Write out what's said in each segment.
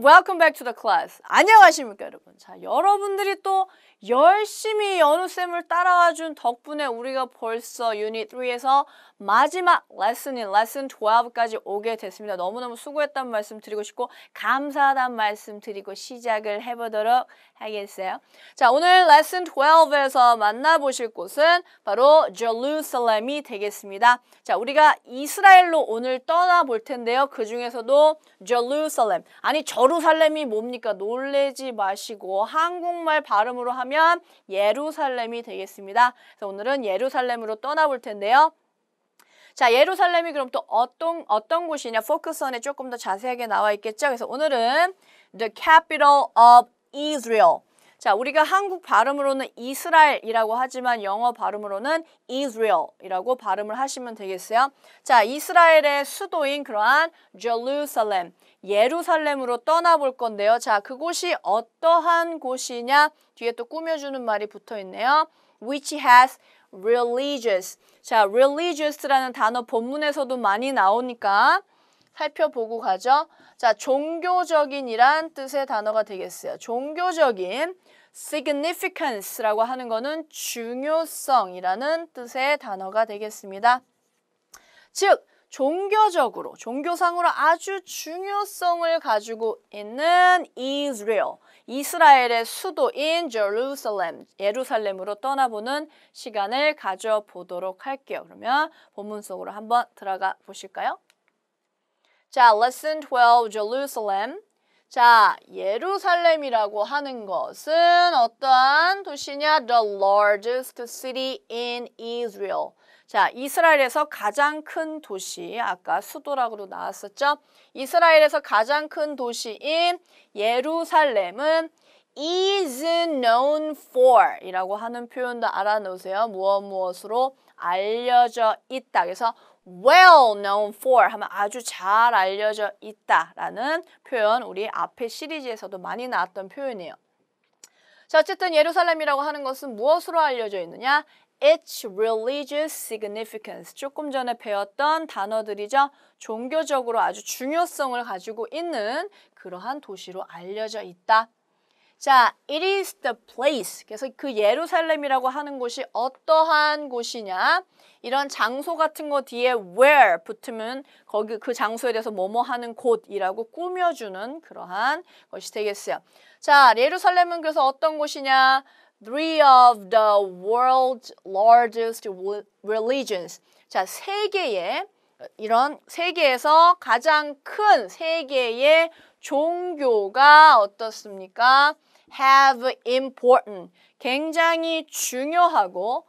welcome back to the class. 안녕하십니까, 여러분. 자, 여러분들이 또 열심히 연우쌤을 따라와준 덕분에 우리가 벌써 유닛 3에서 마지막 레슨인 레슨 12까지 오게 됐습니다. 너무너무 수고했다는 말씀 드리고 싶고 감사하다는 말씀 드리고 시작을 해보도록 하겠어요. 자, 오늘 레슨 12에서 만나보실 곳은 바로 제루살렘이 되겠습니다. 자, 우리가 이스라엘로 오늘 떠나볼 텐데요. 그 중에서도 제루살렘, 아니 저루살렘이 뭡니까? 놀래지 마시고 한국말 발음으로 하면 예루살렘이 되겠습니다. 그래서 오늘은 예루살렘으로 떠나볼 텐데요. 자, 예루살렘이 그럼 또 어떤 곳이냐? 포커스원에 조금 더 자세하게 나와 있겠죠? 그래서 오늘은 the capital of Israel. 자, 우리가 한국 발음으로는 이스라엘이라고 하지만 영어 발음으로는 Israel이라고 발음을 하시면 되겠어요. 자, 이스라엘의 수도인 그러한 제루살렘, 예루살렘으로 떠나볼 건데요. 자, 그곳이 어떠한 곳이냐? 뒤에 또 꾸며주는 말이 붙어 있네요. Which has religious. 자, religious라는 단어 본문에서도 많이 나오니까 살펴보고 가죠. 자, 종교적인이란 뜻의 단어가 되겠어요. 종교적인 significance라고 하는 거는 중요성이라는 뜻의 단어가 되겠습니다. 즉, 종교적으로, 종교상으로 아주 중요성을 가지고 있는 Israel, 이스라엘의 수도인 제루살렘, 예루살렘으로 떠나보는 시간을 가져보도록 할게요. 그러면 본문 속으로 한번 들어가 보실까요? 자, Lesson 12, Jerusalem. 자, 예루살렘이라고 하는 것은 어떠한 도시냐? The largest city in Israel. 자, 이스라엘에서 가장 큰 도시, 아까 수도라고도 나왔었죠? 이스라엘에서 가장 큰 도시인 예루살렘은 is known for 이라고 하는 표현도 알아놓으세요. 무엇으로 알려져 있다. 그래서 well known for 하면 아주 잘 알려져 있다라는 표현, 우리 앞에 시리즈에서도 많이 나왔던 표현이에요. 자, 어쨌든 예루살렘이라고 하는 것은 무엇으로 알려져 있느냐? Its religious significance. 조금 전에 배웠던 단어들이죠. 종교적으로 아주 중요성을 가지고 있는 그러한 도시로 알려져 있다. 자, it is the place. 그래서 그 예루살렘이라고 하는 곳이 어떠한 곳이냐? 이런 장소 같은 거 뒤에 where 붙으면 거기 그 장소에 대해서 뭐뭐 하는 곳이라고 꾸며주는 그러한 것이 되겠어요. 자, 예루살렘은 그래서 어떤 곳이냐? Three of the world's largest religions. 자, 이런 세계에서 가장 큰 세계의 종교가 어떻습니까? Have important. 굉장히 중요하고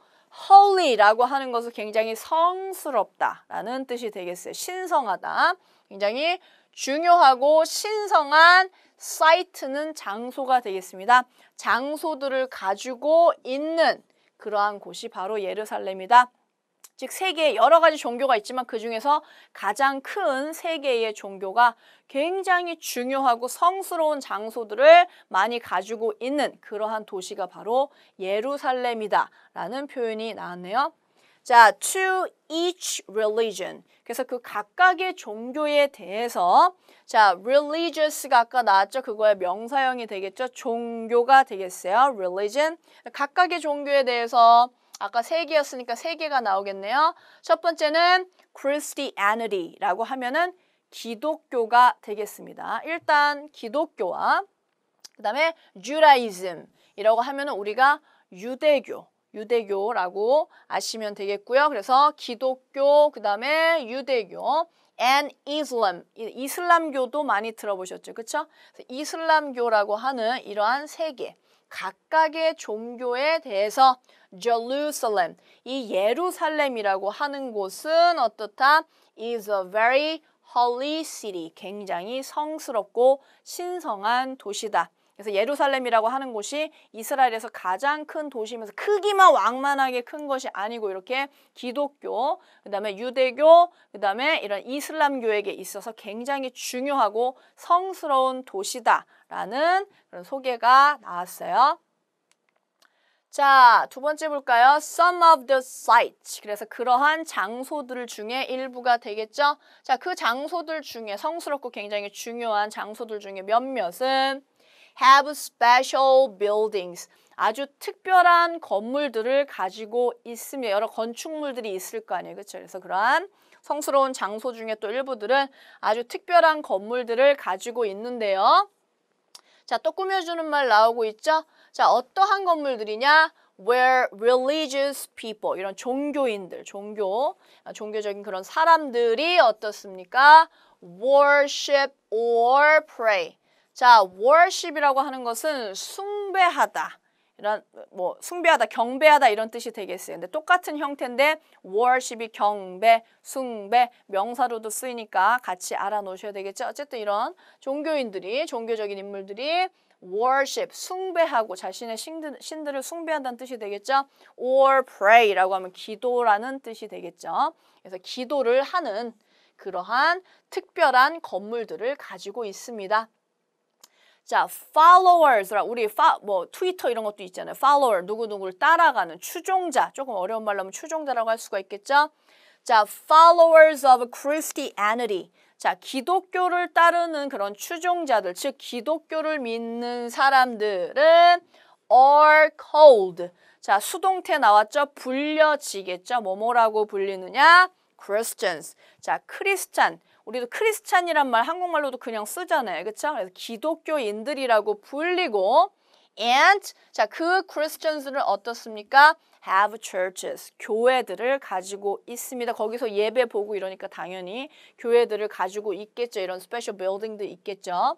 holy라고 하는 것은 굉장히 성스럽다라는 뜻이 되겠어요. 신성하다. 굉장히 중요하고 신성한 사이트는 장소가 되겠습니다. 장소들을 가지고 있는 그러한 곳이 바로 예루살렘이다. 즉 세계에 여러 가지 종교가 있지만 그 중에서 가장 큰 세 개의 종교가 굉장히 중요하고 성스러운 장소들을 많이 가지고 있는 그러한 도시가 바로 예루살렘이다 라는 표현이 나왔네요. 자, to each religion. 그래서 그 각각의 종교에 대해서 자, religious가 아까 나왔죠? 그거의 명사형이 되겠죠? 종교가 되겠어요. religion. 각각의 종교에 대해서 아까 세 개였으니까 세 개가 나오겠네요. 첫 번째는 Christianity라고 하면은 기독교가 되겠습니다. 일단 기독교와 그 다음에 Judaism이라고 하면은 우리가 유대교라고 아시면 되겠고요. 그래서 기독교, 그 다음에 유대교, and Islam, 이슬람교도 많이 들어보셨죠, 그렇죠? 이슬람교라고 하는 이러한 세 개, 각각의 종교에 대해서 Jerusalem, 이 예루살렘이라고 하는 곳은 어떻다? is a very holy city, 굉장히 성스럽고 신성한 도시다. 그래서 예루살렘이라고 하는 곳이 이스라엘에서 가장 큰 도시면서 크기만 왕만하게 큰 것이 아니고 이렇게 기독교, 그 다음에 유대교, 그 다음에 이런 이슬람교에게 있어서 굉장히 중요하고 성스러운 도시다라는 그런 소개가 나왔어요. 자, 두 번째 볼까요? Some of the sites. 그래서 그러한 장소들 중에 일부가 되겠죠? 자, 그 장소들 중에 성스럽고 굉장히 중요한 장소들 중에 몇몇은 have special buildings. 아주 특별한 건물들을 가지고 있으며 여러 건축물들이 있을 거 아니에요. 그렇죠? 그래서 그러한 성스러운 장소 중에 또 일부들은 아주 특별한 건물들을 가지고 있는데요. 자, 또 꾸며주는 말 나오고 있죠? 자, 어떠한 건물들이냐? Where religious people, 이런 종교인들, 종교적인 그런 사람들이 어떻습니까? Worship or pray. 자, worship이라고 하는 것은 숭배하다. 이런 숭배하다, 경배하다 이런 뜻이 되겠어요. 근데 똑같은 형태인데 worship이 경배, 숭배, 명사로도 쓰이니까 같이 알아놓으셔야 되겠죠. 어쨌든 이런 종교인들이, 종교적인 인물들이 worship, 숭배하고 자신의 신들을 숭배한다는 뜻이 되겠죠. or pray라고 하면 기도라는 뜻이 되겠죠. 그래서 기도를 하는 그러한 특별한 건물들을 가지고 있습니다. 자, followers, 우리 트위터 이런 것도 있잖아요. follower, 누구누구를 따라가는 추종자, 조금 어려운 말로 하면 추종자라고 할 수가 있겠죠. 자, followers of Christianity. 자, 기독교를 따르는 그런 추종자들, 즉 기독교를 믿는 사람들은 are called. 자, 수동태 나왔죠? 불려지겠죠? 뭐뭐라고 불리느냐? Christians. 자, 크리스찬. 우리도 크리스찬이란 말 한국말로도 그냥 쓰잖아요. 그렇죠? 그래서 기독교인들이라고 불리고 and 자, 그 Christians는 어떻습니까? have churches. 교회들을 가지고 있습니다. 거기서 예배 보고 이러니까 당연히 교회들을 가지고 있겠죠. 이런 스페셜 빌딩도 있겠죠.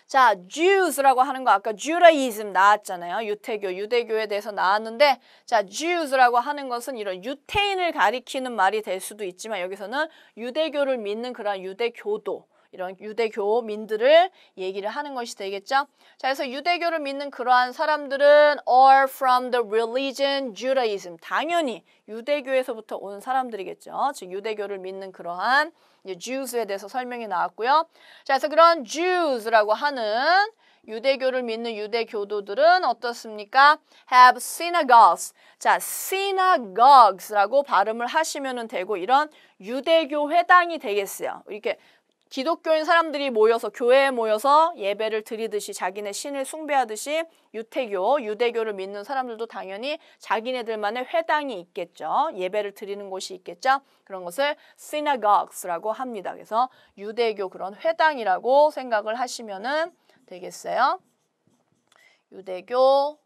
자, Jews라고 하는 거 아까 Judaism 나왔잖아요. 유대교에 대해서 나왔는데 자, Jews라고 하는 것은 이런 유태인을 가리키는 말이 될 수도 있지만 여기서는 유대교를 믿는 그런 유대교도 이런 유대교민들을 얘기를 하는 것이 되겠죠. 자, 그래서 유대교를 믿는 그러한 사람들은 are from the religion Judaism. 당연히 유대교에서부터 온 사람들이겠죠. 즉 유대교를 믿는 그러한 Jews에 대해서 설명이 나왔고요. 자, 그래서 그런 Jews라고 하는 유대교를 믿는 유대교도들은 어떻습니까? have synagogues. 자, synagogues라고 발음을 하시면 되고 이런 유대교 회당이 되겠어요. 이렇게 기독교인 사람들이 모여서 교회에 모여서 예배를 드리듯이 자기네 신을 숭배하듯이 유대교를 믿는 사람들도 당연히 자기네들만의 회당이 있겠죠. 예배를 드리는 곳이 있겠죠. 그런 것을 synagogues라고 합니다. 그래서 유대교 그런 회당이라고 생각을 하시면 되겠어요. 유대교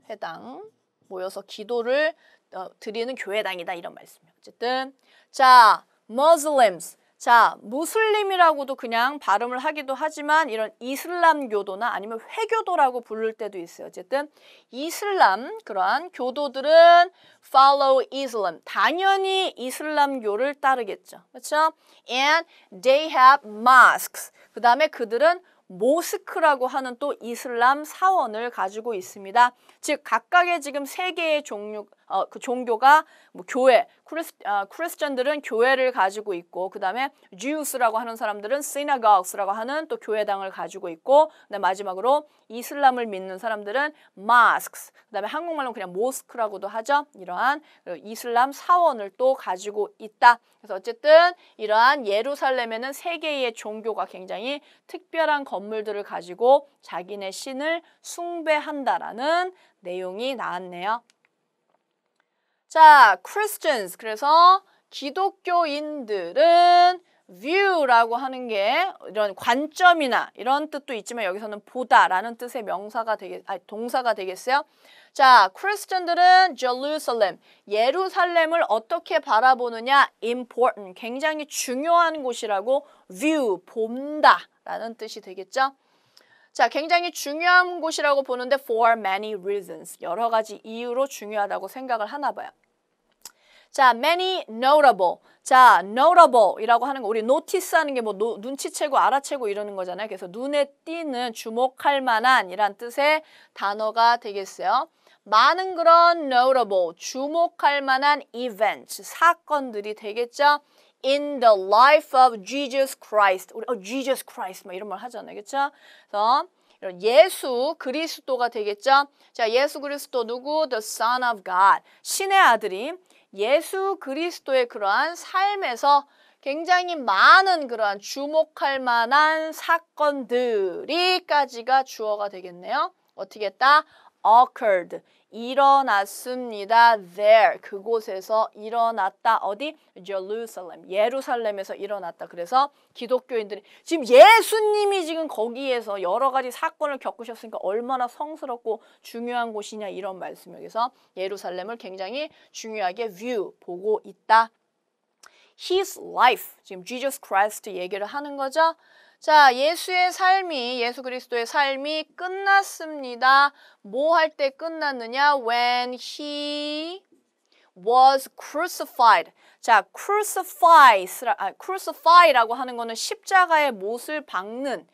회당 모여서 기도를 드리는 교회당이다 이런 말씀이에요. 어쨌든 자, Muslims. 자, 무슬림이라고도 그냥 발음을 하기도 하지만 이런 이슬람교도나 아니면 회교도라고 부를 때도 있어요. 어쨌든 이슬람 그러한 교도들은 follow Islam. 당연히 이슬람교를 따르겠죠. 그렇죠? And they have mosques. 그 다음에 그들은 모스크라고 하는 또 이슬람 사원을 가지고 있습니다. 즉 각각의 지금 세 개의 그 종교가 교회, 크리스천들은 교회를 가지고 있고 그 다음에 Jews라고 하는 사람들은 synagogues라고 하는 또 교회당을 가지고 있고 그다음에 마지막으로 이슬람을 믿는 사람들은 mosques, 그 다음에 한국말로 그냥 모스크라고도 하죠. 이러한 이슬람 사원을 또 가지고 있다. 그래서 어쨌든 이러한 예루살렘에는 세 개의 종교가 굉장히 특별한 건물들을 가지고 자기네 신을 숭배한다라는 내용이 나왔네요. 자, Christians. 그래서 기독교인들은 view라고 하는 게 이런 관점이나 이런 뜻도 있지만 여기서는 보다라는 뜻의 동사가 되겠어요. 자, 크리스천들은 Jerusalem, 예루살렘을 어떻게 바라보느냐? important, 굉장히 중요한 곳이라고 view, 본다라는 뜻이 되겠죠. 자, 굉장히 중요한 곳이라고 보는데 for many reasons, 여러 가지 이유로 중요하다고 생각을 하나 봐요. 자, many notable. 자, notable이라고 하는 거 우리 notice 하는 게 눈치채고 알아채고 이러는 거잖아요. 그래서 눈에 띄는 주목할 만한 이란 뜻의 단어가 되겠어요. 많은 그런 notable, 주목할 만한 events, 사건들이 되겠죠. In the life of Jesus Christ. 우리 Jesus Christ 막 이런 말 하잖아요. 그렇죠? 그래서 이런 예수 그리스도가 되겠죠. 자, 예수 그리스도 누구? The Son of God. 신의 아들이 예수 그리스도의 그러한 삶에서 굉장히 많은 그러한 주목할 만한 사건들이까지가 주어가 되겠네요. 어떻게 했다? occurred. 일어났습니다. there. 그곳에서 일어났다. 어디? Jerusalem. 예루살렘에서 일어났다. 그래서 기독교인들이 지금 예수님이 지금 거기에서 여러 가지 사건을 겪으셨으니까 얼마나 성스럽고 중요한 곳이냐 이런 말씀이에요. 그래서 예루살렘을 굉장히 중요하게 보고 있다. His life. 지금 Jesus Christ 얘기를 하는 거죠. 자, 예수의 삶이, 예수 그리스도의 삶이 끝났습니다. 뭐 할 때 끝났느냐? When he was crucified. 자, crucify라고 하는 거는 십자가의 못을 박는,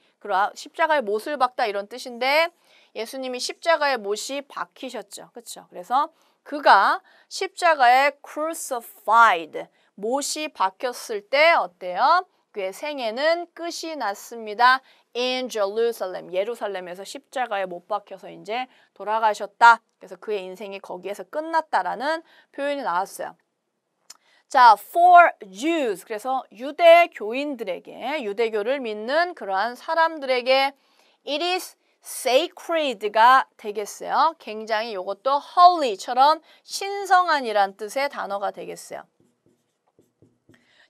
십자가의 못을 박다 이런 뜻인데 예수님이 십자가의 못이 박히셨죠. 그렇죠? 그래서 그가 십자가에 crucified, 못이 박혔을 때 어때요? 그의 생애는 끝이 났습니다. In Jerusalem, 예루살렘에서 십자가에 못 박혀서 이제 돌아가셨다. 그래서 그의 인생이 거기에서 끝났다라는 표현이 나왔어요. 자, for Jews, 그래서 유대교인들에게, 유대교를 믿는 그러한 사람들에게 it is sacred가 되겠어요. 굉장히 이것도 holy처럼 신성한이란 뜻의 단어가 되겠어요.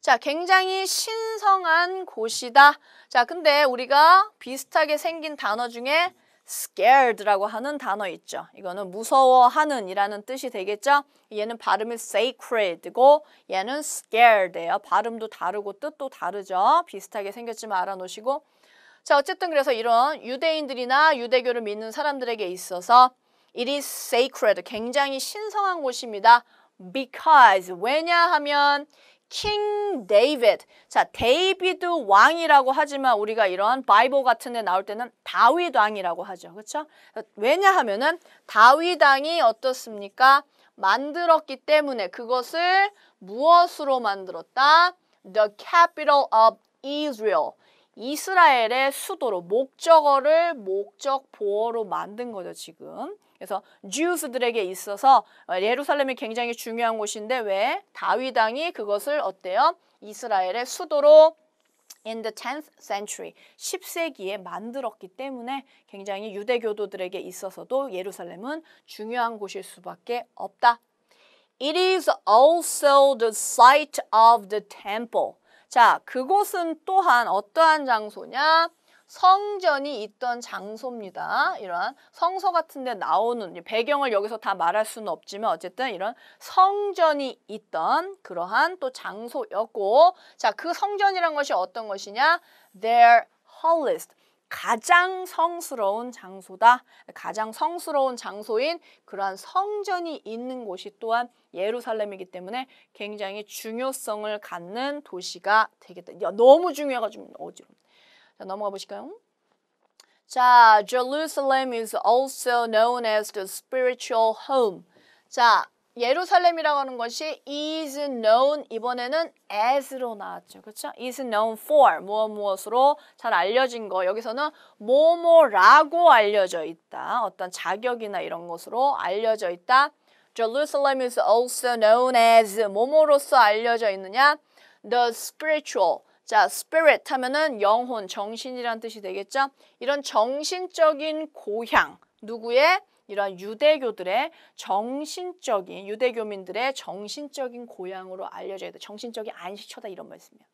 자, 굉장히 신성한 곳이다. 자, 근데 우리가 비슷하게 생긴 단어 중에 scared라고 하는 단어 있죠. 이거는 무서워하는 이라는 뜻이 되겠죠. 얘는 발음이 sacred고 얘는 scared예요. 발음도 다르고 뜻도 다르죠. 비슷하게 생겼지만 알아놓으시고. 자, 어쨌든 그래서 이런 유대인들이나 유대교를 믿는 사람들에게 있어서 it is sacred, 굉장히 신성한 곳입니다. Because, 왜냐하면 King David. 자, 데이비드 왕이라고 하지만 우리가 이런 바이블 같은 데 나올 때는 다윗 왕이라고 하죠. 그렇죠? 왜냐하면은 다윗 왕이 어떻습니까? 만들었기 때문에 그것을 무엇으로 만들었다? The capital of Israel. 이스라엘의 수도로 목적어를 목적 보어로 만든 거죠, 지금. 그래서 Jews들에게 있어서 예루살렘이 굉장히 중요한 곳인데 왜? 다윗 왕이 그것을 어때요? 이스라엘의 수도로 in the 10th century, 10세기에 만들었기 때문에 굉장히 유대교도들에게 있어서도 예루살렘은 중요한 곳일 수밖에 없다. It is also the site of the temple. 자, 그곳은 또한 어떠한 장소냐? 성전이 있던 장소입니다. 이런 성서 같은 데 나오는 배경을 여기서 다 말할 수는 없지만 어쨌든 이런 성전이 있던 그러한 또 장소였고, 자, 그 성전이란 것이 어떤 것이냐? Their holiest. 가장 성스러운 장소다. 가장 성스러운 장소인 그러한 성전이 있는 곳이 또한 예루살렘이기 때문에 굉장히 중요성을 갖는 도시가 되겠다. 야, 너무 중요해가지고 어지러워. 자, 넘어가 보실까요? 자, Jerusalem is also known as the spiritual home. 자, 예루살렘이라고 하는 것이 is known, 이번에는 as로 나왔죠. 그렇죠? is known for, 무엇으로 잘 알려진 거. 여기서는 뭐뭐라고 알려져 있다. 어떤 자격이나 이런 것으로 알려져 있다. Jerusalem is also known as 뭐뭐로서 알려져 있느냐? The spiritual. 자, spirit 하면은 영혼, 정신이란 뜻이 되겠죠? 이런 정신적인 고향, 누구의? 이런 유대교들의 정신적인, 유대교민들의 정신적인 고향으로 알려져야 돼. 정신적인 안식처다 이런 말씀이에요.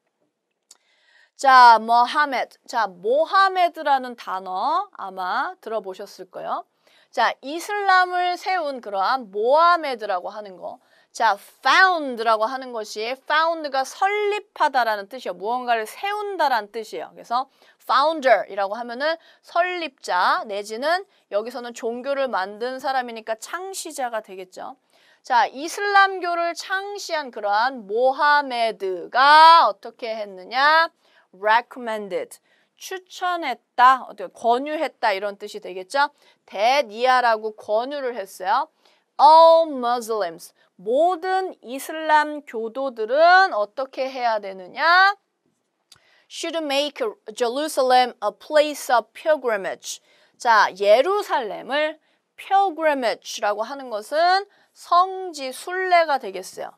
자, 모하메드. 자, 모하메드라는 단어 아마 들어보셨을 거예요. 자, 이슬람을 세운 그러한 모하메드라고 하는 거. 자, found라고 하는 것이 found가 설립하다라는 뜻이에요. 무언가를 세운다라는 뜻이에요. 그래서 founder이라고 하면은 설립자 내지는 여기서는 종교를 만든 사람이니까 창시자가 되겠죠. 자, 이슬람교를 창시한 그러한 모하메드가 어떻게 했느냐? recommended. 추천했다, 어떻게 권유했다 이런 뜻이 되겠죠. 대니아라고 권유를 했어요. All Muslims, 모든 이슬람 교도들은 어떻게 해야 되느냐? Should make Jerusalem a place of pilgrimage. 자, 예루살렘을 pilgrimage라고 하는 것은 성지 순례가 되겠어요.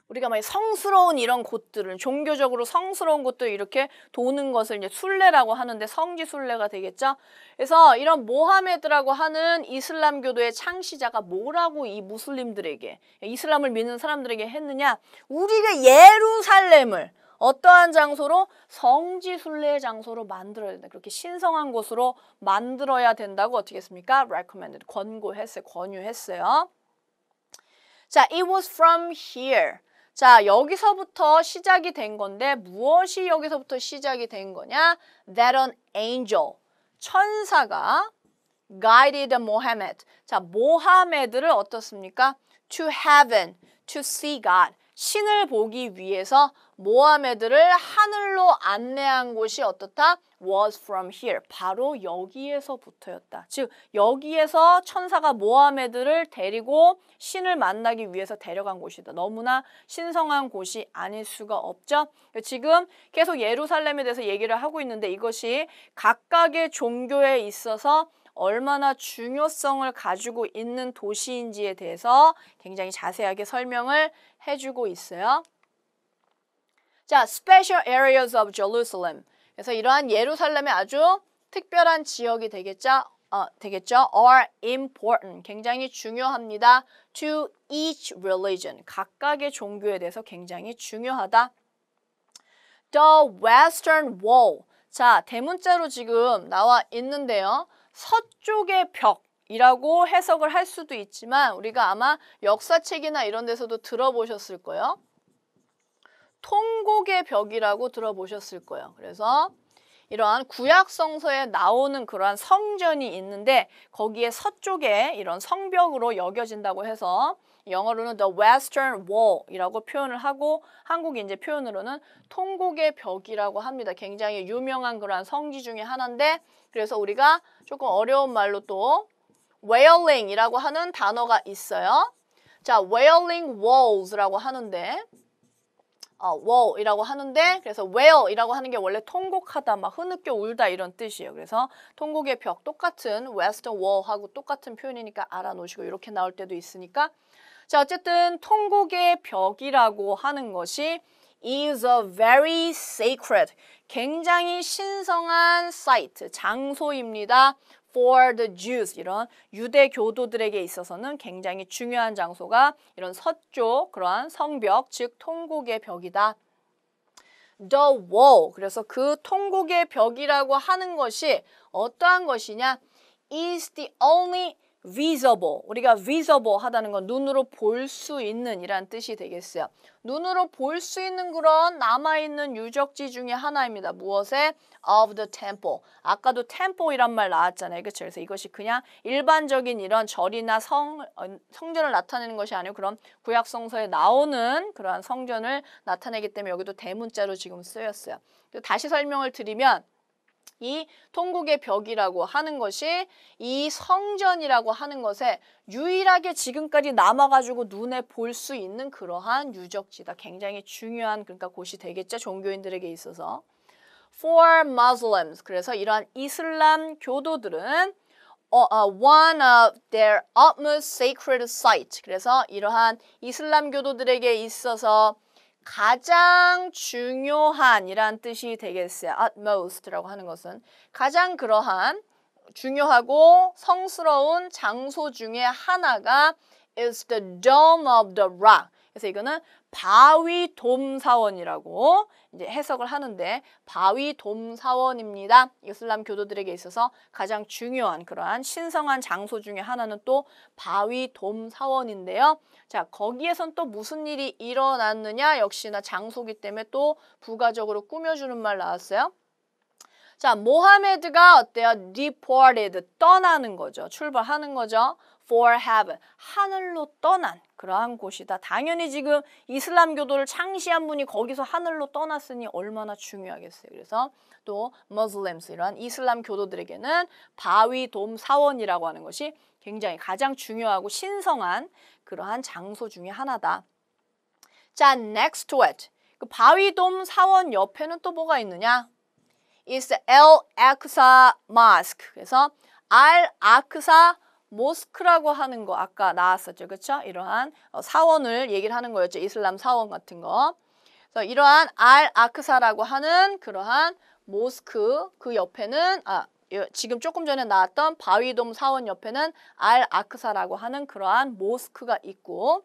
우리가 막 성스러운 이런 곳들을 종교적으로 성스러운 곳들 이렇게 도는 것을 이제 순례라고 하는데 성지 순례가 되겠죠. 그래서 이런 모하메드라고 하는 이슬람교도의 창시자가 뭐라고 이 무슬림들에게 이슬람을 믿는 사람들에게 했느냐? 우리가 예루살렘을 어떠한 장소로? 성지 순례의 장소로 만들어야 된다. 그렇게 신성한 곳으로 만들어야 된다고 어떻게 했습니까? recommended, 권고했어요. 권유했어요. 자, it was from here. 자, 여기서부터 시작이 된 건데 무엇이 여기서부터 시작이 된 거냐? That an angel, 천사가 guided Mohammed. 자, 모하메드를 어떻습니까? To heaven, to see God. 신을 보기 위해서 모하메드를 하늘로 안내한 곳이 어떻다? Was from here. 바로 여기에서부터였다. 즉 여기에서 천사가 모하메드를 데리고 신을 만나기 위해서 데려간 곳이다. 너무나 신성한 곳이 아닐 수가 없죠. 지금 계속 예루살렘에 대해서 얘기를 하고 있는데 이것이 각각의 종교에 있어서 얼마나 중요성을 가지고 있는 도시인지에 대해서 굉장히 자세하게 설명을 해주고 있어요. 자, special areas of Jerusalem. 그래서 이러한 예루살렘의 아주 특별한 지역이 되겠죠. are important. 굉장히 중요합니다. To each religion. 각각의 종교에 대해서 굉장히 중요하다. The Western Wall. 자, 대문자로 지금 나와 있는데요. 서쪽의 벽이라고 해석을 할 수도 있지만 우리가 아마 역사책이나 이런 데서도 들어보셨을 거예요. 통곡의 벽이라고 들어보셨을 거예요. 그래서 이러한 구약 성서에 나오는 그러한 성전이 있는데 거기에 서쪽에 이런 성벽으로 여겨진다고 해서 영어로는 the Western Wall이라고 표현을 하고 한국이 이제 표현으로는 통곡의 벽이라고 합니다. 굉장히 유명한 그러한 성지 중에 하나인데 그래서 우리가 조금 어려운 말로 또 wailing이라고 하는 단어가 있어요. 자, wailing walls라고 하는데 wall이라고 하는데 그래서 wail이라고 하는 게 원래 통곡하다, 막 흐느껴 울다 이런 뜻이에요. 그래서 통곡의 벽 똑같은 western wall하고 똑같은 표현이니까 알아놓으시고 이렇게 나올 때도 있으니까 자, 어쨌든 통곡의 벽이라고 하는 것이 is a very sacred, 굉장히 신성한 site, 장소입니다. For the Jews, 이런 유대 교도들에게 있어서는 굉장히 중요한 장소가 이런 서쪽 그러한 성벽, 즉 통곡의 벽이다. The wall, 그래서 그 통곡의 벽이라고 하는 것이 어떠한 것이냐? is the only visible, 우리가 visible 하다는 건 눈으로 볼 수 있는 이란 뜻이 되겠어요. 눈으로 볼 수 있는 그런 남아있는 유적지 중에 하나입니다. 무엇에? Of the temple. 아까도 temple이란 말 나왔잖아요. 그렇죠? 그래서 이것이 그냥 일반적인 이런 절이나 성전을 나타내는 것이 아니고 그런 구약 성서에 나오는 그러한 성전을 나타내기 때문에 여기도 대문자로 지금 쓰였어요. 다시 설명을 드리면 이 통곡의 벽이라고 하는 것이 이 성전이라고 하는 것에 유일하게 지금까지 남아가지고 눈에 볼 수 있는 그러한 유적지다. 굉장히 중요한 그러니까 곳이 되겠죠. 종교인들에게 있어서. For Muslims. 그래서 이러한 이슬람 교도들은 one of their utmost sacred site. 그래서 이러한 이슬람 교도들에게 있어서 가장 중요한 이란 뜻이 되겠어요. utmost라고 하는 것은 가장 그러한 중요하고 성스러운 장소 중에 하나가 is the dome of the rock. 그래서 이거는 바위 돔 사원이라고 이제 해석을 하는데 바위 돔 사원입니다. 이슬람 교도들에게 있어서 가장 중요한 그러한 신성한 장소 중에 하나는 또 바위 돔 사원인데요. 자, 거기에선 또 무슨 일이 일어났느냐? 역시나 장소기 때문에 또 부가적으로 꾸며주는 말 나왔어요. 자, 모하메드가 어때요? departed, 떠나는 거죠. 출발하는 거죠. for heaven, 하늘로 떠난 그러한 곳이다. 당연히 지금 이슬람교도를 창시한 분이 거기서 하늘로 떠났으니 얼마나 중요하겠어요. 그래서 또 Muslims, 이러한 이슬람 교도들에게는 바위 돔 사원이라고 하는 것이 굉장히 가장 중요하고 신성한 그러한 장소 중에 하나다. 자, next to it. 그 바위 돔 사원 옆에는 또 뭐가 있느냐? is the Al-Aqsa Mosque. 그래서 알-아크사 모스크라고 하는 거 아까 나왔었죠. 그렇죠? 이러한 사원을 얘기를 하는 거였죠. 이슬람 사원 같은 거. 그래서 이러한 알-아크사라고 하는 그러한 모스크 그 옆에는 지금 조금 전에 나왔던 바위돔 사원 옆에는 알-아크사라고 하는 그러한 모스크가 있고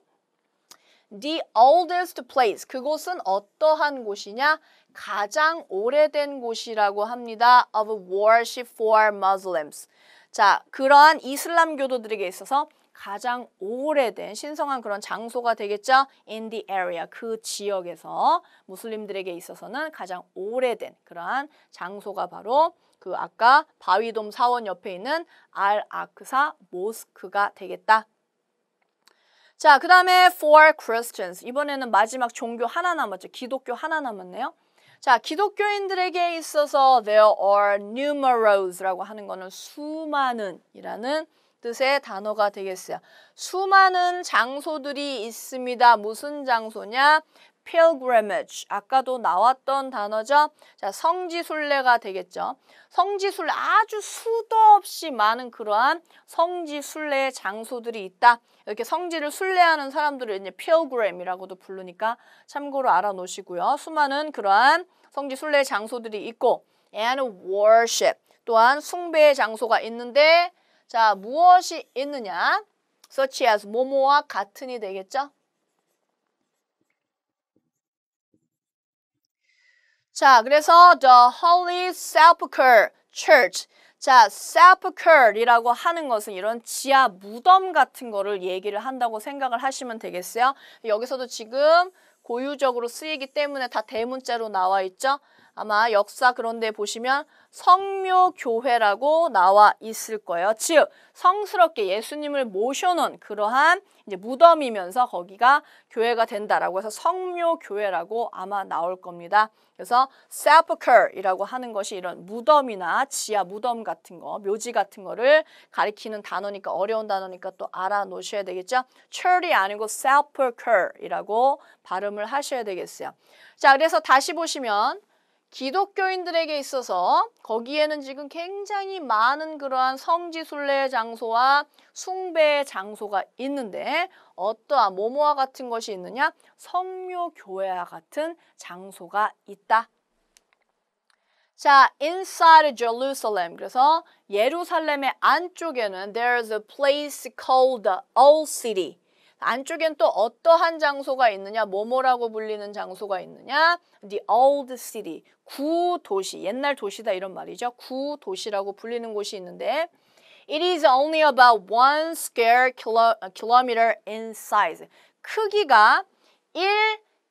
The oldest place. 그곳은 어떠한 곳이냐? 가장 오래된 곳이라고 합니다. Of worship for Muslims. 자, 그러한 이슬람 교도들에게 있어서 가장 오래된 신성한 그런 장소가 되겠죠. In the area. 그 지역에서 무슬림들에게 있어서는 가장 오래된 그러한 장소가 바로 그 아까 바위돔 사원 옆에 있는 알-아크사 모스크가 되겠다. 자, 그 다음에 for Christians. 이번에는 마지막 종교 하나 남았죠. 기독교 하나 남았네요. 자, 기독교인들에게 있어서 there are numeros라고 하는 거는 수많은 이라는 뜻의 단어가 되겠어요. 수많은 장소들이 있습니다. 무슨 장소냐? pilgrimage. 아까도 나왔던 단어죠. 자, 성지순례가 되겠죠. 성지순례 아주 수도 없이 많은 그러한 성지순례의 장소들이 있다. 이렇게 성지를 순례하는 사람들을 이제 pilgrim이라고도 부르니까 참고로 알아놓으시고요. 수많은 그러한 성지 순례의 장소들이 있고 and worship. 또한 숭배의 장소가 있는데 자, 무엇이 있느냐? such as 뭐뭐와 같은이 되겠죠? 자, 그래서 the Holy Sepulchre Church. 자, sepulchre이라고 하는 것은 이런 지하 무덤 같은 거를 얘기를 한다고 생각을 하시면 되겠어요. 여기서도 지금 고유적으로 쓰이기 때문에 다 대문자로 나와 있죠. 아마 역사 그런 데 보시면 성묘교회라고 나와 있을 거예요. 즉, 성스럽게 예수님을 모셔놓은 그러한 이제 무덤이면서 거기가 교회가 된다라고 해서 성묘교회라고 아마 나올 겁니다. 그래서 sepulchre이라고 하는 것이 이런 무덤이나 지하 무덤 같은 거, 묘지 같은 거를 가리키는 단어니까 어려운 단어니까 또 알아놓으셔야 되겠죠. church이 아니고 sepulchre이라고 발음을 하셔야 되겠어요. 자, 그래서 다시 보시면 기독교인들에게 있어서 거기에는 지금 굉장히 많은 그러한 성지순례의 장소와 숭배의 장소가 있는데 어떠한 뭐뭐와 같은 것이 있느냐? 성묘교회와 같은 장소가 있다. 자, inside Jerusalem. 그래서 예루살렘의 안쪽에는 there's a place called the Old City. 안쪽엔 또 어떠한 장소가 있느냐? 뭐뭐라고 불리는 장소가 있느냐? The Old City. 구도시, 옛날 도시다 이런 말이죠. 구도시라고 불리는 곳이 있는데 It is only about 1 square kilometer in size. 크기가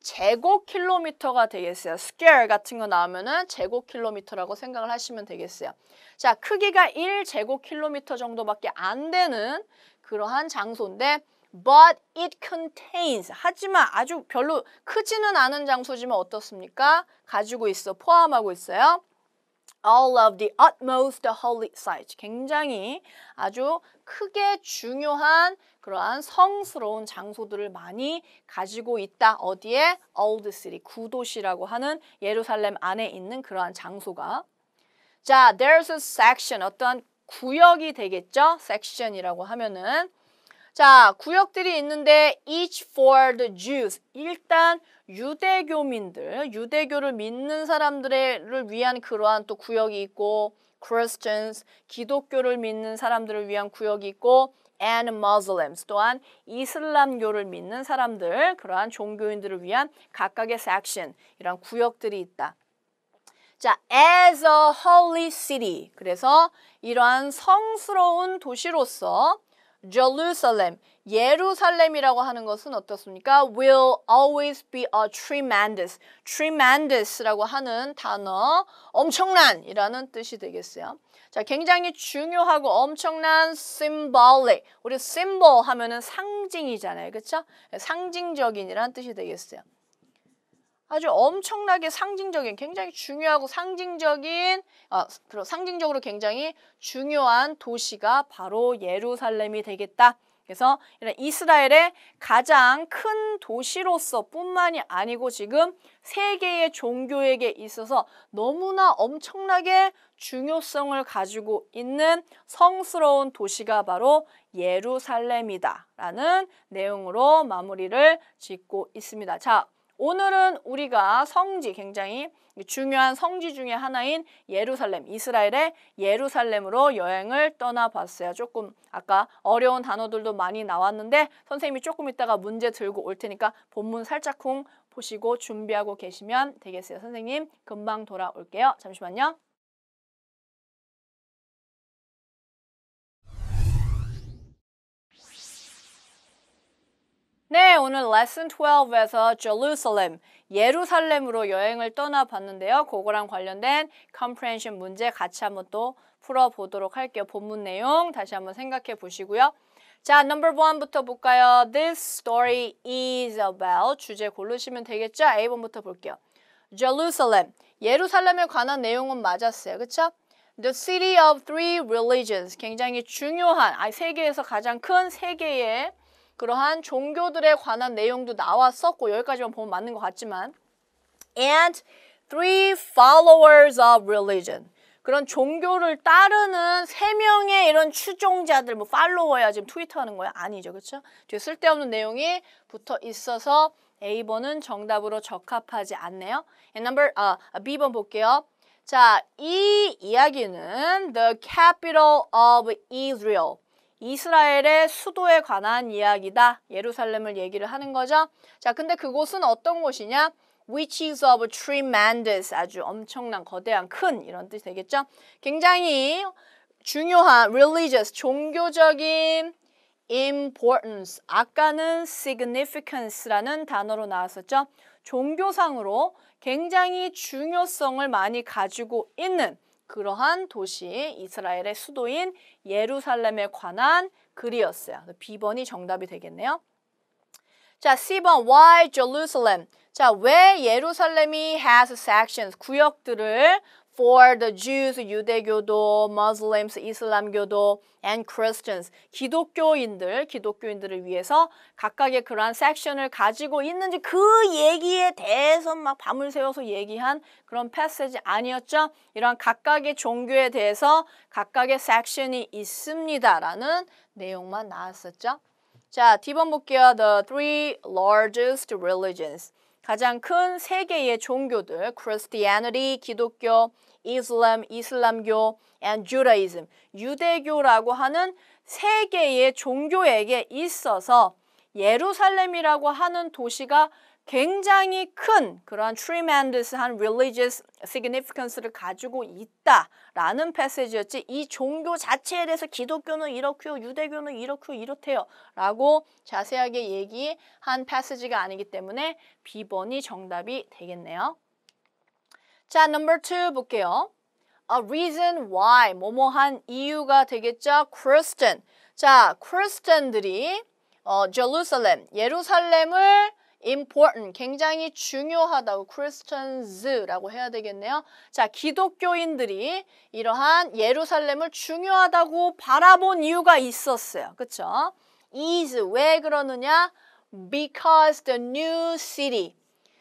1제곱킬로미터가 되겠어요. square 같은 거 나오면은 제곱킬로미터라고 생각을 하시면 되겠어요. 자, 크기가 1제곱킬로미터 정도밖에 안 되는 그러한 장소인데 But it contains. 하지만 아주 별로 크지는 않은 장소지만 어떻습니까? 가지고 있어. 포함하고 있어요. All of the utmost holy sites. 굉장히 아주 크게 중요한 그러한 성스러운 장소들을 많이 가지고 있다. 어디에? Old City. 구도시라고 하는 예루살렘 안에 있는 그러한 장소가. 자, there's a section. 어떠한 구역이 되겠죠? section이라고 하면은. 자, 구역들이 있는데 each for the Jews. 일단 유대교민들, 유대교를 믿는 사람들을 위한 그러한 또 구역이 있고 Christians, 기독교를 믿는 사람들을 위한 구역이 있고 and Muslims, 또한 이슬람교를 믿는 사람들, 그러한 종교인들을 위한 각각의 section, 이런 구역들이 있다. 자, as a holy city. 그래서 이러한 성스러운 도시로서 Jerusalem, 예루살렘이라고 하는 것은 어떻습니까? Will always be a tremendous, tremendous라고 하는 단어, 엄청난이라는 뜻이 되겠어요. 자, 굉장히 중요하고 엄청난 symbolic, 우리 symbol 하면은 상징이잖아요, 그렇죠? 상징적인이라는 뜻이 되겠어요. 아주 엄청나게 상징적인, 굉장히 중요하고 상징적인, 상징적으로 굉장히 중요한 도시가 바로 예루살렘이 되겠다. 그래서 이런 이스라엘의 가장 큰 도시로서 뿐만이 아니고 지금 세계의 종교에게 있어서 너무나 엄청나게 중요성을 가지고 있는 성스러운 도시가 바로 예루살렘이다 라는 내용으로 마무리를 짓고 있습니다. 자, 오늘은 우리가 성지, 굉장히 중요한 성지 중에 하나인 예루살렘, 이스라엘의 예루살렘으로 여행을 떠나봤어요. 조금 아까 어려운 단어들도 많이 나왔는데 선생님이 조금 이따가 문제 들고 올 테니까 본문 살짝쿵 보시고 준비하고 계시면 되겠어요. 선생님 금방 돌아올게요. 잠시만요. 네, 오늘 레슨 12에서 Jerusalem, 예루살렘으로 여행을 떠나봤는데요. 그거랑 관련된 comprehension 문제 같이 한번 또 풀어보도록 할게요. 본문 내용 다시 한번 생각해 보시고요. 자, number 1부터 볼까요? This story is about, 주제 고르시면 되겠죠? A번부터 볼게요. Jerusalem, 예루살렘에 관한 내용은 맞았어요. 그쵸? The city of three religions, 굉장히 중요한, 세계에서 가장 큰 세 개의 그러한 종교들에 관한 내용도 나왔었고 여기까지만 보면 맞는 것 같지만 and three followers of religion, 그런 종교를 따르는 세 명의 이런 추종자들, 뭐 팔로워야 지금 트위터하는 거야? 아니죠, 그렇죠? 뒤에 쓸데없는 내용이 붙어 있어서 A번은 정답으로 적합하지 않네요. B번 볼게요. 자, 이 이야기는 the capital of Israel, 이스라엘의 수도에 관한 이야기다. 예루살렘을 얘기를 하는 거죠. 자, 근데 그곳은 어떤 곳이냐? Which is of tremendous, 아주 엄청난, 거대한, 큰 이런 뜻이 되겠죠. 굉장히 중요한 religious, 종교적인 importance, 아까는 significance라는 단어로 나왔었죠. 종교상으로 굉장히 중요성을 많이 가지고 있는 그러한 도시, 이스라엘의 수도인 예루살렘에 관한 글이었어요. B번이 정답이 되겠네요. 자, C번 Why Jerusalem? 자, 왜 예루살렘이 has sections, 구역들을 for the Jews, 유대교도, Muslims, 이슬람교도, and Christians, 기독교인들을 위해서 각각의 그러한 섹션을 가지고 있는지 그 얘기에 대해서 막 밤을 새워서 얘기한 그런 패시지 아니었죠? 이러한 각각의 종교에 대해서 각각의 섹션이 있습니다라는 내용만 나왔었죠. 자, D번 볼게요. The three largest religions, 가장 큰 세 개의 종교들, Christianity, 기독교, Islam, 이슬람교, and Judaism, 유대교라고 하는 세 개의 종교에게 있어서 예루살렘이라고 하는 도시가 굉장히 큰 그러한 tremendous한 religious significance를 가지고 있다라는 패시지였지, 이 종교 자체에 대해서 기독교는 이렇고요, 유대교는 이렇고 이렇대요 라고 자세하게 얘기한 패시지가 아니기 때문에 B번이 정답이 되겠네요. 자, number 2 볼게요. A reason why, 뭐뭐한 이유가 되겠죠. Christian. 자, 크리스천들이 Jerusalem, 예루살렘을 important, 굉장히 중요하다고, Christians라고 해야 되겠네요. 자, 기독교인들이 이러한 예루살렘을 중요하다고 바라본 이유가 있었어요. 그쵸? is, 왜 그러느냐? Because the new city.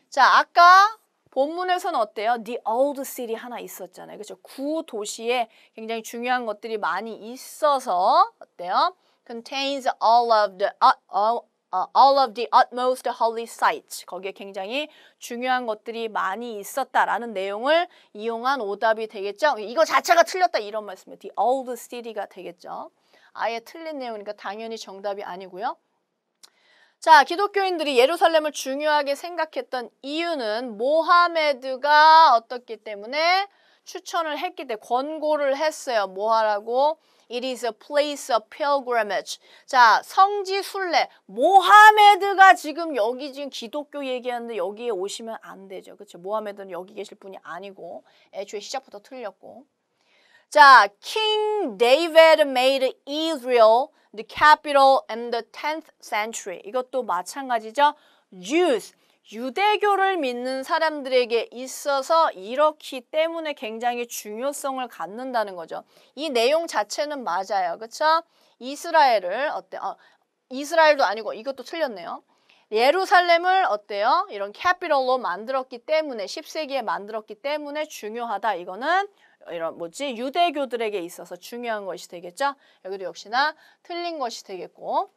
자, 아까 본문에서는 어때요? The old city 하나 있었잖아요. 그렇죠? 구도시에 굉장히 중요한 것들이 많이 있어서 어때요? Contains all of the utmost holy sites. 거기에 굉장히 중요한 것들이 많이 있었다라는 내용을 이용한 오답이 되겠죠? 이거 자체가 틀렸다 이런 말씀이에요. The old city가 되겠죠? 아예 틀린 내용이니까 당연히 정답이 아니고요. 자, 기독교인들이 예루살렘을 중요하게 생각했던 이유는 모하메드가 어떻기 때문에 추천을 했기 때문에, 권고를 했어요. 뭐 하라고? It is a place of pilgrimage. 자, 성지 순례. 모하메드가 지금 여기 지금 기독교 얘기하는데 여기에 오시면 안 되죠. 그렇죠? 모하메드는 여기 계실 분이 아니고 애초에 시작부터 틀렸고. 자, King David made Israel the capital in the 10th century. 이것도 마찬가지죠. Jews, 유대교를 믿는 사람들에게 있어서 이렇기 때문에 굉장히 중요성을 갖는다는 거죠. 이 내용 자체는 맞아요. 그렇죠? 이스라엘을 이스라엘도 아니고 이것도 틀렸네요. 예루살렘을 어때요? 이런 캐피털로 만들었기 때문에 10세기에 만들었기 때문에 중요하다. 이거는 이런 유대교들에게 있어서 중요한 것이 되겠죠? 여기도 역시나 틀린 것이 되겠고.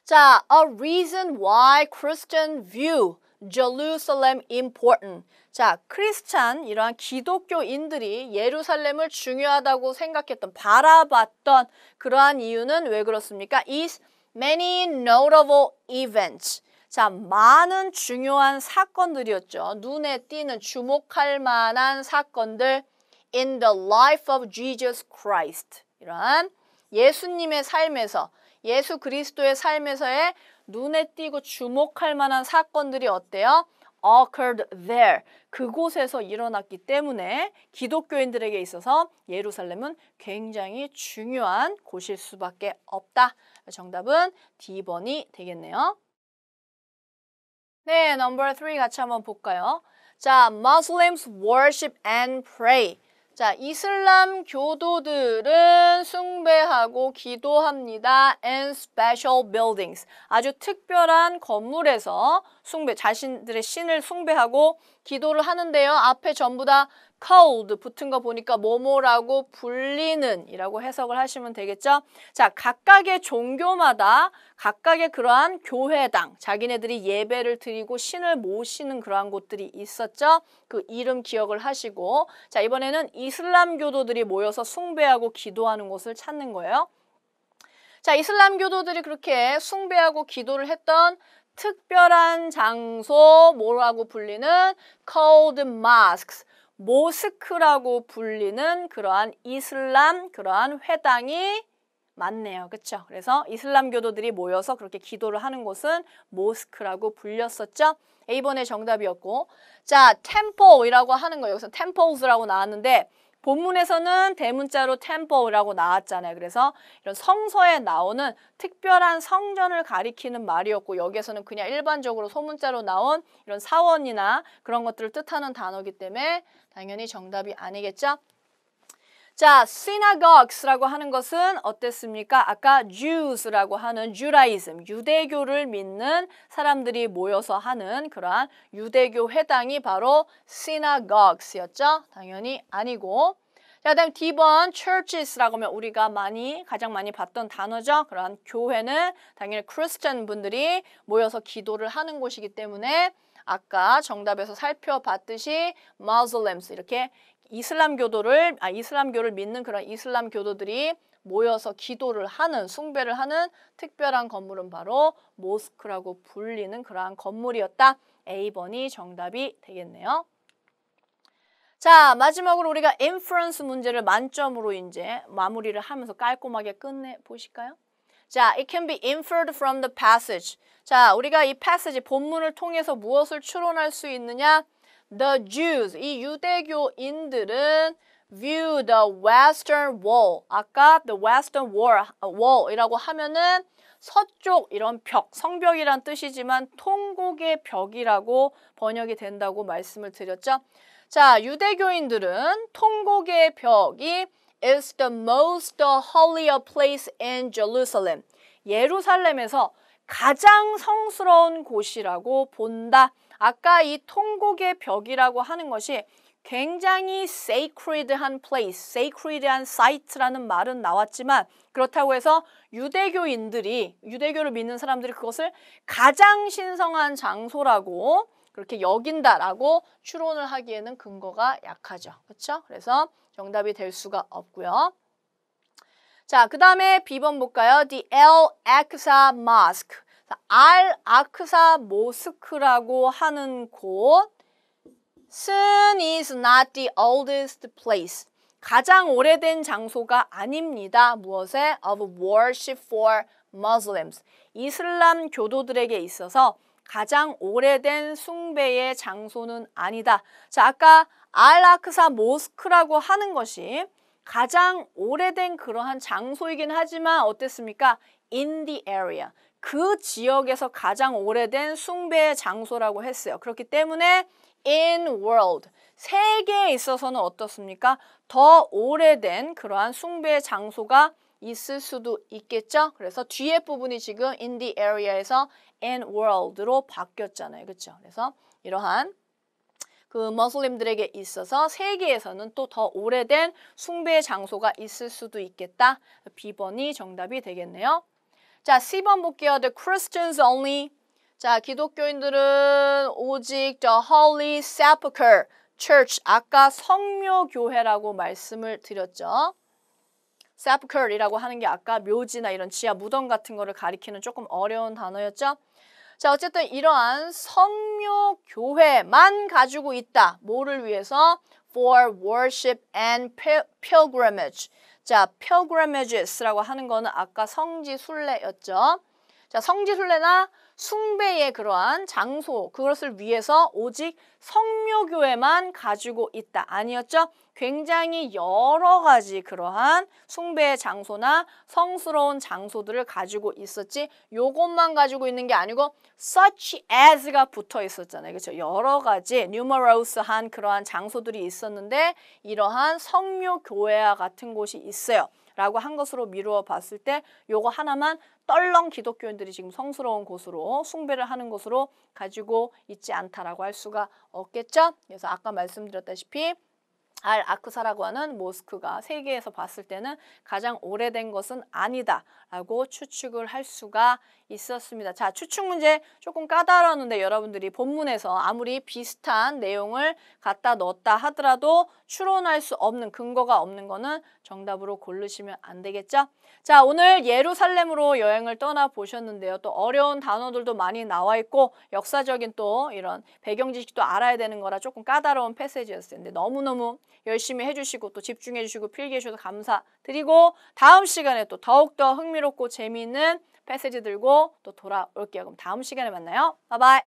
자, a reason why Christian view Jerusalem important. 자, 크리스찬 이러한 기독교인들이 예루살렘을 중요하다고 생각했던, 바라봤던 그러한 이유는 왜 그렇습니까? is many notable events. 자, 많은 중요한 사건들이었죠. 눈에 띄는 주목할 만한 사건들 in the life of Jesus Christ. 이러한 예수님의 삶에서, 예수 그리스도의 삶에서의 눈에 띄고 주목할 만한 사건들이 어때요? occurred there. 그곳에서 일어났기 때문에 기독교인들에게 있어서 예루살렘은 굉장히 중요한 곳일 수밖에 없다. 정답은 D번이 되겠네요. 네, 넘버 3 같이 한번 볼까요? 자, Muslims worship and pray. 자, 이슬람 교도들은 숭배하고 기도합니다. in special buildings. 아주 특별한 건물에서 자신들의 신을 숭배하고 기도를 하는데요. 앞에 전부 다 called 붙은 거 보니까 뭐뭐라고 불리는 이라고 해석을 하시면 되겠죠. 자, 각각의 종교마다 각각의 그러한 교회당, 자기네들이 예배를 드리고 신을 모시는 그러한 곳들이 있었죠. 그 이름 기억을 하시고, 자, 이번에는 이슬람 교도들이 모여서 숭배하고 기도하는 곳을 찾는 거예요. 자, 이슬람 교도들이 그렇게 숭배하고 기도를 했던 특별한 장소, 뭐라고 불리는 called mosques, 모스크라고 불리는 그러한 이슬람 그러한 회당이 많네요. 그렇죠? 그래서 이슬람 교도들이 모여서 그렇게 기도를 하는 곳은 모스크라고 불렸었죠. A번의 정답이었고, 자, temple이라고 하는 거, 여기서 temples라고 나왔는데 본문에서는 대문자로 temple이라고 나왔잖아요. 그래서 이런 성서에 나오는 특별한 성전을 가리키는 말이었고, 여기에서는 그냥 일반적으로 소문자로 나온 이런 사원이나 그런 것들을 뜻하는 단어이기 때문에 당연히 정답이 아니겠죠? 자, synagogues라고 하는 것은 어땠습니까? 아까 Jews라고 하는 주다이즘, 유대교를 믿는 사람들이 모여서 하는 그러한 유대교 회당이 바로 synagogues였죠? 당연히 아니고. 자, 그다음 D번 churches라고 하면 우리가 가장 많이 봤던 단어죠. 그러한 교회는 당연히 크리스천 분들이 모여서 기도를 하는 곳이기 때문에 아까 정답에서 살펴봤듯이 Muslims 이렇게 이슬람교를 믿는 그런 이슬람 교도들이 모여서 기도를 하는, 숭배를 하는 특별한 건물은 바로 모스크라고 불리는 그러한 건물이었다. A번이 정답이 되겠네요. 자, 마지막으로 우리가 inference 문제를 만점으로 이제 마무리를 하면서 깔끔하게 끝내 보실까요? 자, it can be inferred from the passage. 자, 우리가 이 passage, 본문을 통해서 무엇을 추론할 수 있느냐? The Jews, 이 유대교인들은 view the western wall. 아까 the western wall이라고 하면은 서쪽 이런 벽, 성벽이란 뜻이지만 통곡의 벽이라고 번역이 된다고 말씀을 드렸죠. 자, 유대교인들은 통곡의 벽이 is the most holy place in Jerusalem. 예루살렘에서 가장 성스러운 곳이라고 본다. 아까 이 통곡의 벽이라고 하는 것이 굉장히 sacred한 place, sacred한 site라는 말은 나왔지만 그렇다고 해서 유대교를 믿는 사람들이 그것을 가장 신성한 장소라고 그렇게 여긴다라고 추론을 하기에는 근거가 약하죠. 그렇죠? 그래서 정답이 될 수가 없고요. 자, 그 다음에 B번 볼까요? The Al-Aqsa Mosque. 알-아크사 모스크라고 하는 곳은 is not the oldest place. 가장 오래된 장소가 아닙니다. 무엇에? Of worship for Muslims. 이슬람 교도들에게 있어서 가장 오래된 숭배의 장소는 아니다. 자, 아까 알-아크사 모스크라고 하는 것이 가장 오래된 그러한 장소이긴 하지만 어땠습니까? In the area. 그 지역에서 가장 오래된 숭배의 장소라고 했어요. 그렇기 때문에 in world, 세계에 있어서는 어떻습니까? 더 오래된 그러한 숭배의 장소가 있을 수도 있겠죠? 그래서 뒤에 부분이 지금 in the area에서 and world로 바뀌었잖아요. 그렇죠? 그래서 이러한 그 머슬림들에게 있어서 세계에서는 또 더 오래된 숭배의 장소가 있을 수도 있겠다. B번이 정답이 되겠네요. 자, C번 볼게요. The Christians only. 자, 기독교인들은 오직 the Holy Sepulchre Church. 아까 성묘교회라고 말씀을 드렸죠. Sepulchre이라고 하는 게 아까 묘지나 이런 지하 무덤 같은 거를 가리키는 조금 어려운 단어였죠. 자, 어쨌든 이러한 성묘교회만 가지고 있다. 뭐를 위해서? For worship and pilgrimage. 자, pilgrimages라고 하는 거는 아까 성지순례였죠. 자, 성지순례나 숭배의 그러한 장소, 그것을 위해서 오직 성묘교회만 가지고 있다. 아니었죠? 굉장히 여러 가지 그러한 숭배의 장소나 성스러운 장소들을 가지고 있었지 요것만 가지고 있는 게 아니고 such as가 붙어 있었잖아요. 그렇죠? 여러 가지 numerous한 그러한 장소들이 있었는데 이러한 성묘교회와 같은 곳이 있어요. 라고 한 것으로 미루어 봤을 때 요거 하나만 떨렁 기독교인들이 지금 성스러운 곳으로 숭배를 하는 곳으로 가지고 있지 않다라고 할 수가 없겠죠? 그래서 아까 말씀드렸다시피 알-아크사라고 하는 모스크가 세계에서 봤을 때는 가장 오래된 것은 아니다라고 추측을 할 수가 있었습니다. 자, 추측 문제 조금 까다로웠는데 여러분들이 본문에서 아무리 비슷한 내용을 갖다 넣었다 하더라도 추론할 수 없는 근거가 없는 거는 정답으로 고르시면 안 되겠죠? 자, 오늘 예루살렘으로 여행을 떠나보셨는데요. 또 어려운 단어들도 많이 나와 있고 역사적인 또 이런 배경 지식도 알아야 되는 거라 조금 까다로운 패세지였어요. 근데 너무너무 열심히 해주시고 또 집중해 주시고 필기해 주셔서 감사드리고 다음 시간에 또 더욱더 흥미롭고 재미있는 패세지 들고 또 돌아올게요. 그럼 다음 시간에 만나요. 바이바이.